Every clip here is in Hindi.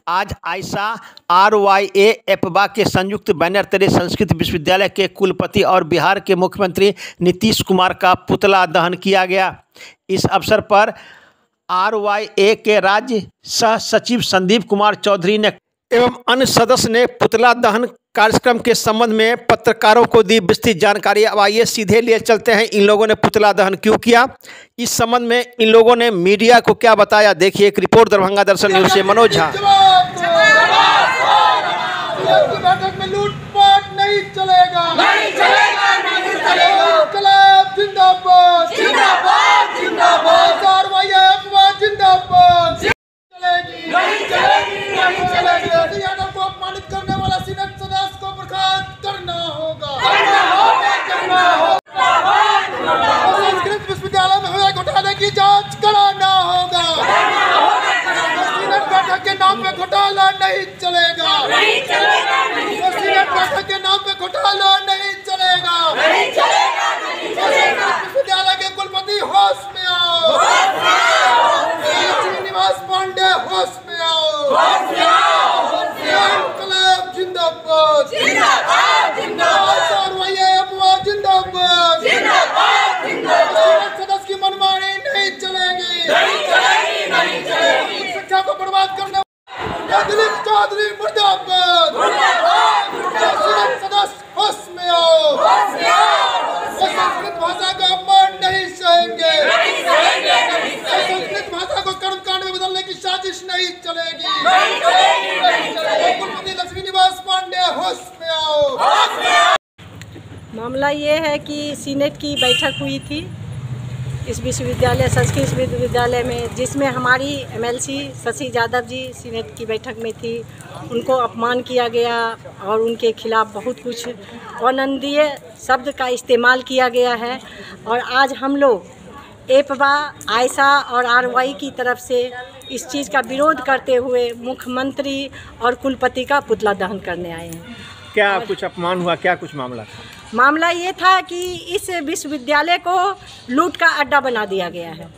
आज आयशा RYA एपबा के संयुक्त बैनर तले संस्कृत विश्वविद्यालय के कुलपति और बिहार के मुख्यमंत्री नीतीश कुमार का पुतला दहन किया गया। इस अवसर पर RYA के राज्य सह सचिव संदीप कुमार चौधरी ने एवं अन्य सदस्य ने पुतला दहन कार्यक्रम के संबंध में पत्रकारों को दी विस्तृत जानकारी। अब आइए सीधे लिए चलते हैं इन लोगों ने पुतला दहन क्यों किया, इस संबंध में इन लोगों ने मीडिया को क्या बताया। देखिए एक रिपोर्ट दरभंगा दर्शन न्यूज से मनोज झा। बैठक में लूटपाट नहीं चलेगा, नहीं चलेगा, नहीं चलेगा। जिंदाबाद जिंदाबाद जिंदाबाद, RYA जिंदाबाद। चलेगी नहीं चलेगी, नहीं चलेगी। यादव को अपमानित करने वाला सीनेट सदस्य को बर्खास्त करना होगा, करना होगा, करना होगा। संस्कृत विश्वविद्यालय में हुए घोटाले की जांच कराना होगा। सीनेट बैठक के नाम पे घोटाला नहीं चलेगा, नहीं चलेगा। सीनेट बैठक के नाम पे घोटाला नहीं चलेगा, नहीं चलेगा, नहीं चलेगा। विश्वविद्यालय के कुलपति होश में आओ, श्रीनिवास पांडे होश में आओ, होश में आओ। इंकलाब जिंदाबाद जिंदाबाद जिंदाबाद, RYA जिंदाबाद जिंदाबाद जिंदाबाद। सदस्य की मनमानी नहीं चलेगी, नहीं चलेगी, नहीं चलेगी। शिक्षा को बर्बाद करने दिलीप चौधरी मुर्दाबाद मुर्दाबाद। सदस्य होश में आओ, होश में आओ। संस्कृत भाषा का अपमान नहीं सहेंगे, नहीं सहेंगे, नहीं सहेंगे। संस्कृत भाषा को कर्मकांड में बदलने की साजिश नहीं चलेगी, नहीं चलेगी, नहीं चलेगी। कुलपति लक्ष्मीनिवास पांडे होश में आओ, होश में आओ। मामला ये है कि सीनेट की बैठक हुई थी इस विश्वविद्यालय संस्कृत विश्वविद्यालय में, जिसमें हमारी MLC शशि यादव जी सीनेट की बैठक में थी। उनको अपमान किया गया और उनके खिलाफ बहुत कुछ अनिंदनीय शब्द का इस्तेमाल किया गया है। और आज हम लोग एपबा आयशा और RYA की तरफ से इस चीज़ का विरोध करते हुए मुख्यमंत्री और कुलपति का पुतला दहन करने आए हैं। क्या कुछ अपमान हुआ, क्या कुछ मामला था? मामला ये था कि इस विश्वविद्यालय को लूट का अड्डा बना दिया गया है।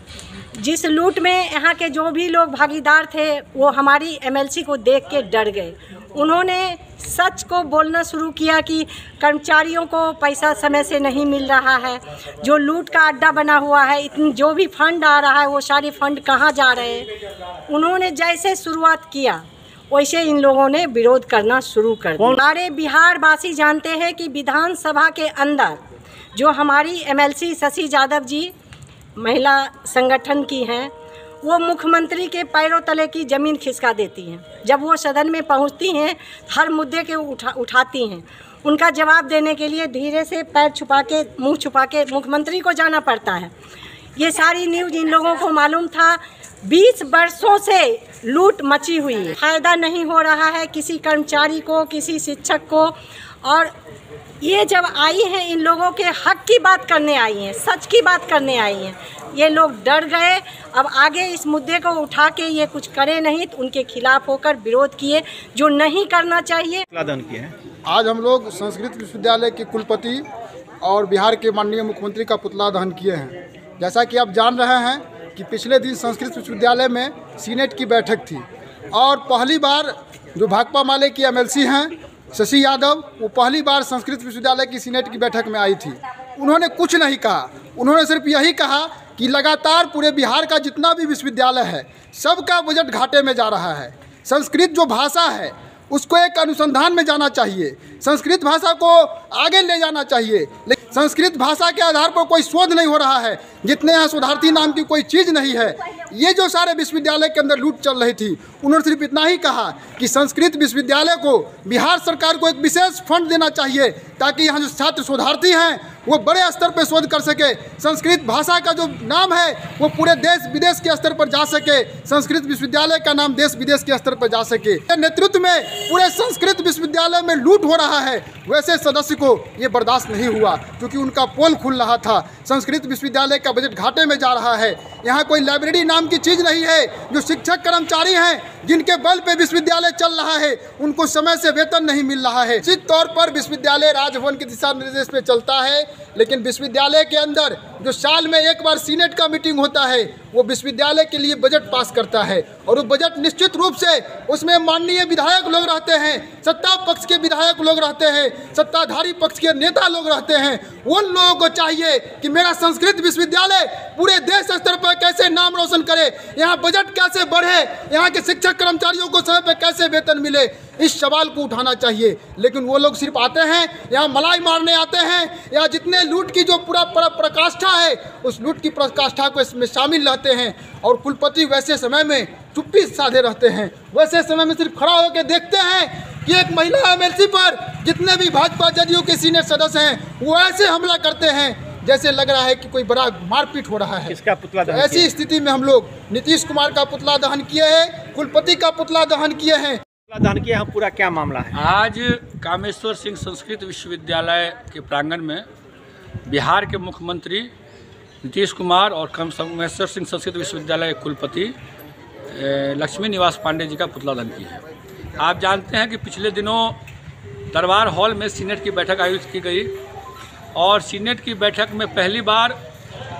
जिस लूट में यहाँ के जो भी लोग भागीदार थे वो हमारी MLC को देख के डर गए। उन्होंने सच को बोलना शुरू किया कि कर्मचारियों को पैसा समय से नहीं मिल रहा है, जो लूट का अड्डा बना हुआ है, इतनी जो भी फंड आ रहा है वो सारे फंड कहाँ जा रहे हैं। उन्होंने जैसे शुरुआत किया वैसे इन लोगों ने विरोध करना शुरू कर दिया। हमारे बिहार वासी जानते हैं कि विधानसभा के अंदर जो हमारी MLC शशि यादव जी महिला संगठन की हैं, वो मुख्यमंत्री के पैरों तले की ज़मीन खिसका देती हैं। जब वो सदन में पहुंचती हैं हर मुद्दे के उठाती हैं। उनका जवाब देने के लिए धीरे से पैर छुपा के मुँह छुपा के मुख्यमंत्री को जाना पड़ता है। ये सारी न्यूज़ इन लोगों को मालूम था। 20 वर्षों से लूट मची हुई है, फ़ायदा नहीं हो रहा है किसी कर्मचारी को, किसी शिक्षक को। और ये जब आई हैं इन लोगों के हक की बात करने आई हैं, सच की बात करने आई हैं, ये लोग डर गए। अब आगे इस मुद्दे को उठा के ये कुछ करे नहीं तो उनके खिलाफ होकर विरोध किए, जो नहीं करना चाहिए। आज हम लोग संस्कृत विश्वविद्यालय के कुलपति और बिहार के माननीय मुख्यमंत्री का पुतला दहन किए हैं। जैसा कि आप जान रहे हैं कि पिछले दिन संस्कृत विश्वविद्यालय में सीनेट की बैठक थी और पहली बार जो भाकपा माले की MLC हैं शशि यादव, वो पहली बार संस्कृत विश्वविद्यालय की सीनेट की बैठक में आई थी। उन्होंने कुछ नहीं कहा, उन्होंने सिर्फ यही कहा कि लगातार पूरे बिहार का जितना भी विश्वविद्यालय है सबका बजट घाटे में जा रहा है। संस्कृत जो भाषा है उसको एक अनुसंधान में जाना चाहिए, संस्कृत भाषा को आगे ले जाना चाहिए, लेकिन संस्कृत भाषा के आधार पर कोई शोध नहीं हो रहा है। जितने यहाँ शोधार्थी नाम की कोई चीज़ नहीं है। ये जो सारे विश्वविद्यालय के अंदर लूट चल रही थी, उन्होंने सिर्फ इतना ही कहा कि संस्कृत विश्वविद्यालय को बिहार सरकार को एक विशेष फंड देना चाहिए ताकि यहाँ जो छात्र शोधार्थी हैं वो बड़े स्तर पर शोध कर सके, संस्कृत भाषा का जो नाम है वो पूरे देश विदेश के स्तर पर जा सके, संस्कृत विश्वविद्यालय का नाम देश विदेश के स्तर पर जा सके। नेतृत्व में पूरे संस्कृत विश्वविद्यालय में लूट हो रहा है, वैसे सदस्य को ये बर्दाश्त नहीं हुआ क्योंकि उनका पोल खुल रहा था। संस्कृत विश्वविद्यालय का बजट घाटे में जा रहा है। यहाँ कोई लाइब्रेरी नाम की चीज़ नहीं है। जो शिक्षक कर्मचारी हैं जिनके बल पे विश्वविद्यालय चल रहा है उनको समय से वेतन नहीं मिल रहा है। निश्चित तौर पर विश्वविद्यालय राजभवन के दिशा निर्देश पे चलता है, लेकिन विश्वविद्यालय के अंदर जो साल में एक बार सीनेट का मीटिंग होता है वो विश्वविद्यालय के लिए बजट पास करता है, और वो बजट निश्चित रूप से उसमें माननीय विधायक लोग रहते हैं, सत्ता पक्ष के विधायक लोग रहते हैं, सत्ताधारी पक्ष के नेता लोग रहते हैं। उन लोगों को चाहिए कि मेरा संस्कृत विश्वविद्यालय पूरे देश स्तर पर कैसे नाम रोशन करे, यहाँ बजट कैसे बढ़े, यहाँ के शिक्षक कर्मचारियों को समय पर कैसे वेतन मिले, इस सवाल को उठाना चाहिए। लेकिन वो लोग सिर्फ आते हैं यहाँ मलाई मारने आते हैं, या जितने लूट की जो पूरा प्रकाष्ठा है उस लूट की प्रकाष्ठा को इसमें शामिल रहते हैं, और कुलपति वैसे समय में चुप्पी साधे रहते हैं। वैसे समय में सिर्फ खड़ा होकर देखते हैं कि एक महिला एमएलसी पर जितने भी भाजपा जदयू के सीनियर सदस्य हैं वो ऐसे हमला करते हैं जैसे लग रहा है कि कोई बड़ा मारपीट हो रहा है। किसका पुतला दहन? ऐसी स्थिति में हम लोग नीतीश कुमार का पुतला दहन किए हैं, कुलपति का पुतला दहन किए हैं। दहन किया हम, पूरा क्या मामला है? आज कामेश्वर सिंह संस्कृत विश्वविद्यालय के प्रांगण में बिहार के मुख्यमंत्री नीतीश कुमार और कामेश्वर सिंह संस्कृत विश्वविद्यालय के कुलपति लक्ष्मी निवास पांडे जी का पुतला दहन किया है। आप जानते हैं कि पिछले दिनों दरबार हॉल में सीनेट की बैठक आयोजित की गई, और सीनेट की बैठक में पहली बार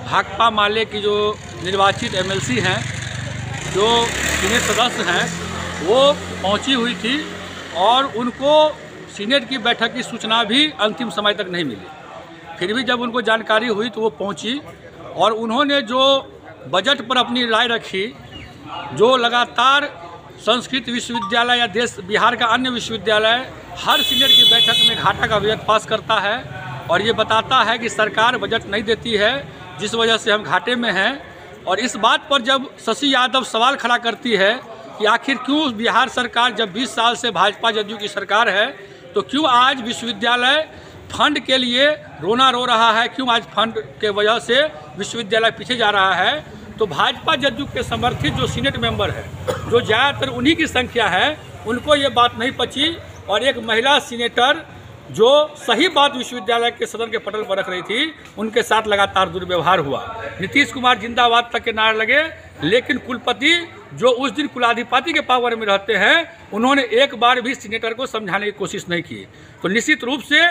भाकपा माले की जो निर्वाचित एमएलसी हैं, जो सीनेट सदस्य हैं, वो पहुंची हुई थी, और उनको सीनेट की बैठक की सूचना भी अंतिम समय तक नहीं मिली। फिर भी जब उनको जानकारी हुई तो वो पहुंची, और उन्होंने जो बजट पर अपनी राय रखी, जो लगातार संस्कृत विश्वविद्यालय या देश बिहार का अन्य विश्वविद्यालय हर सीनेट की बैठक में घाटा का बजट पास करता है, और ये बताता है कि सरकार बजट नहीं देती है, जिस वजह से हम घाटे में हैं। और इस बात पर जब शशि यादव सवाल खड़ा करती है कि आखिर क्यों बिहार सरकार, जब 20 साल से भाजपा जदयू की सरकार है, तो क्यों आज विश्वविद्यालय फंड के लिए रोना रो रहा है, क्यों आज फंड के वजह से विश्वविद्यालय पीछे जा रहा है, तो भाजपा जदयू के समर्थित जो सीनेट मेंबर है, जो ज़्यादातर उन्हीं की संख्या है, उनको ये बात नहीं पची, और एक महिला सीनेटर जो सही बात विश्वविद्यालय के सदन के पटल पर रख रही थी, उनके साथ लगातार दुर्व्यवहार हुआ। नीतीश कुमार जिंदाबाद तक के नारे लगे, लेकिन कुलपति जो उस दिन कुलाधिपति के पावर में रहते हैं, उन्होंने एक बार भी सीनेटर को समझाने की कोशिश नहीं की। तो निश्चित रूप से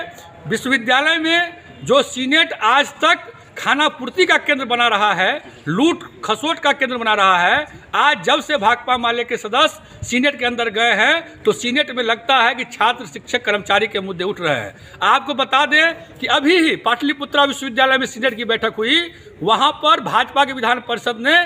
विश्वविद्यालय में जो सीनेट आज तक खाना पूर्ति का केंद्र बना रहा है, लूट खसोट का केंद्र बना रहा है, आज जब से भाकपा माले के सदस्य सीनेट के अंदर गए हैं तो सीनेट में लगता है कि छात्र शिक्षक कर्मचारी के मुद्दे उठ रहे हैं। आपको बता दें कि अभी ही पाटलिपुत्रा विश्वविद्यालय में सीनेट की बैठक हुई, वहां पर भाजपा के विधान परिषद ने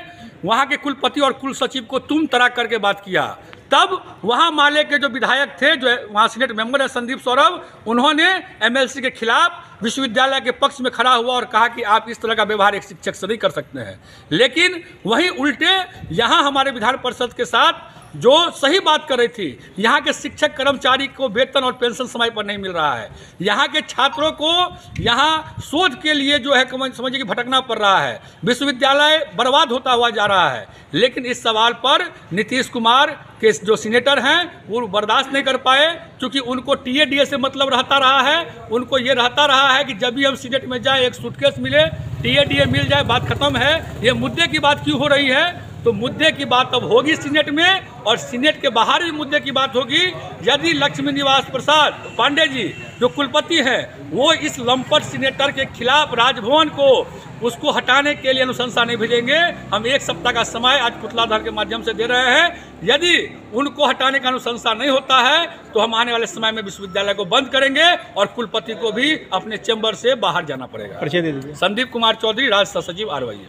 वहां के कुलपति और कुल सचिव को तुम तराक करके बात किया। तब वहां माले के जो विधायक थे, जो वहां सीनेट मेंबर है संदीप सौरभ, उन्होंने एमएलसी के खिलाफ विश्वविद्यालय के पक्ष में खड़ा हुआ और कहा कि आप इस तरह का व्यवहार एक शिक्षक से नहीं कर सकते हैं। लेकिन वहीं उल्टे यहाँ हमारे विधान परिषद के साथ जो सही बात कर रही थी, यहाँ के शिक्षक कर्मचारी को वेतन और पेंशन समय पर नहीं मिल रहा है, यहाँ के छात्रों को यहाँ शोध के लिए जो है समझिए कि भटकना पड़ रहा है, विश्वविद्यालय बर्बाद होता हुआ जा रहा है। लेकिन इस सवाल पर नीतीश कुमार के जो सीनेटर हैं वो बर्दाश्त नहीं कर पाए, क्योंकि उनको टीएडीए से मतलब रहता रहा है। उनको ये रहता रहा है कि जब भी हम सीनेट में जाए एक सूटकेस मिले, टीएडीए मिल जाए, बात खत्म है। ये मुद्दे की बात क्यों हो रही है? तो मुद्दे की बात अब होगी सीनेट में, और सीनेट के बाहर भी मुद्दे की बात होगी। यदि लक्ष्मी निवास प्रसाद पांडे जी जो कुलपति हैं, वो इस लंपट सीनेटर के खिलाफ राजभवन को उसको हटाने के लिए अनुशंसा नहीं भेजेंगे, हम 1 सप्ताह का समय आज पुतला दहन के माध्यम से दे रहे हैं। यदि उनको हटाने का अनुशंसा नहीं होता है तो हम आने वाले समय में विश्वविद्यालय को बंद करेंगे और कुलपति को भी अपने चैम्बर से बाहर जाना पड़ेगा। परिचय दे दीजिए। संदीप कुमार चौधरी, राजस्व सचिव RYA।